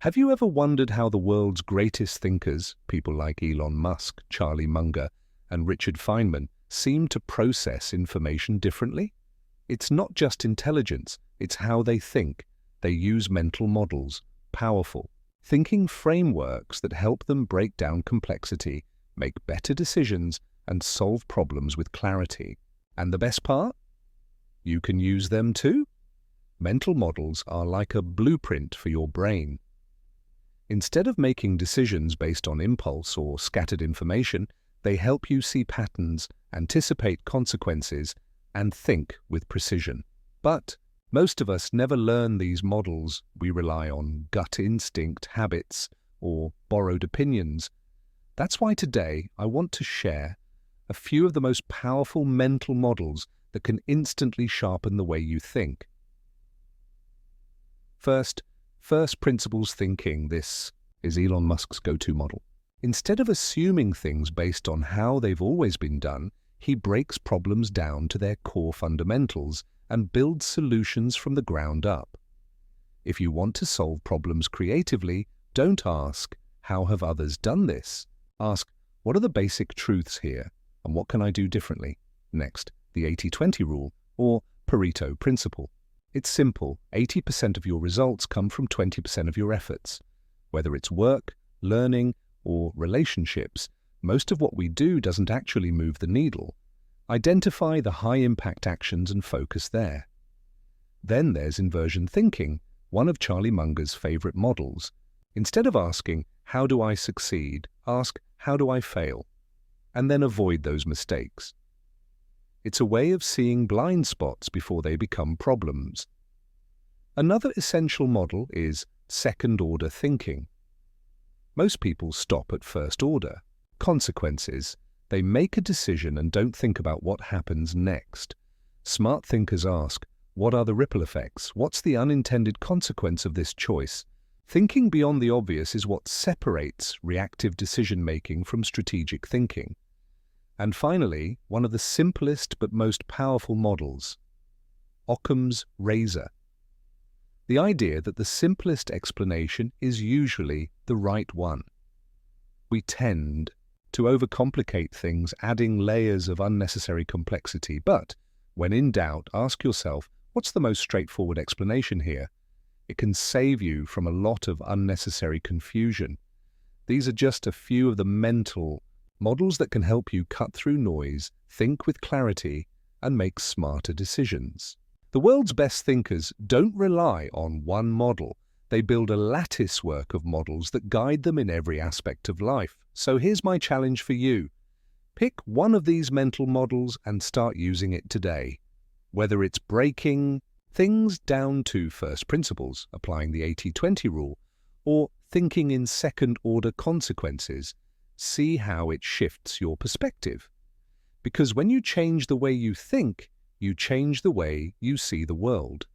Have you ever wondered how the world's greatest thinkers, people like Elon Musk, Charlie Munger, and Richard Feynman, seem to process information differently? It's not just intelligence, it's how they think. They use mental models, powerful thinking frameworks that help them break down complexity, make better decisions, and solve problems with clarity. And the best part? You can use them too. Mental models are like a blueprint for your brain. Instead of making decisions based on impulse or scattered information, they help you see patterns, anticipate consequences, and think with precision. But most of us never learn these models. We rely on gut instinct, habits, or borrowed opinions. That's why today I want to share a few of the most powerful mental models that can instantly sharpen the way you think. First principles thinking. This is Elon Musk's go-to model. Instead of assuming things based on how they've always been done, he breaks problems down to their core fundamentals and builds solutions from the ground up. If you want to solve problems creatively, don't ask, "How have others done this?" Ask, "What are the basic truths here, and what can I do differently?" Next, the 80-20 rule, or Pareto principle. It's simple. 80% of your results come from 20% of your efforts. Whether it's work, learning, or relationships, most of what we do doesn't actually move the needle. Identify the high-impact actions and focus there. Then there's inversion thinking, one of Charlie Munger's favorite models. Instead of asking, "How do I succeed?" ask, "How do I fail?" and then avoid those mistakes. It's a way of seeing blind spots before they become problems. Another essential model is second-order thinking. Most people stop at first order. Consequences. They make a decision and don't think about what happens next. Smart thinkers ask, what are the ripple effects? What's the unintended consequence of this choice? Thinking beyond the obvious is what separates reactive decision-making from strategic thinking. And finally, one of the simplest but most powerful models, Occam's razor. The idea that the simplest explanation is usually the right one. We tend to overcomplicate things, adding layers of unnecessary complexity. But when in doubt, ask yourself, what's the most straightforward explanation here? It can save you from a lot of unnecessary confusion. These are just a few of the mental models that can help you cut through noise, think with clarity, and make smarter decisions. The world's best thinkers don't rely on one model. They build a lattice work of models that guide them in every aspect of life. So here's my challenge for you. Pick one of these mental models and start using it today. Whether it's breaking things down to first principles, applying the 80-20 rule, or thinking in second-order consequences, see how it shifts your perspective. Because when you change the way you think, you change the way you see the world.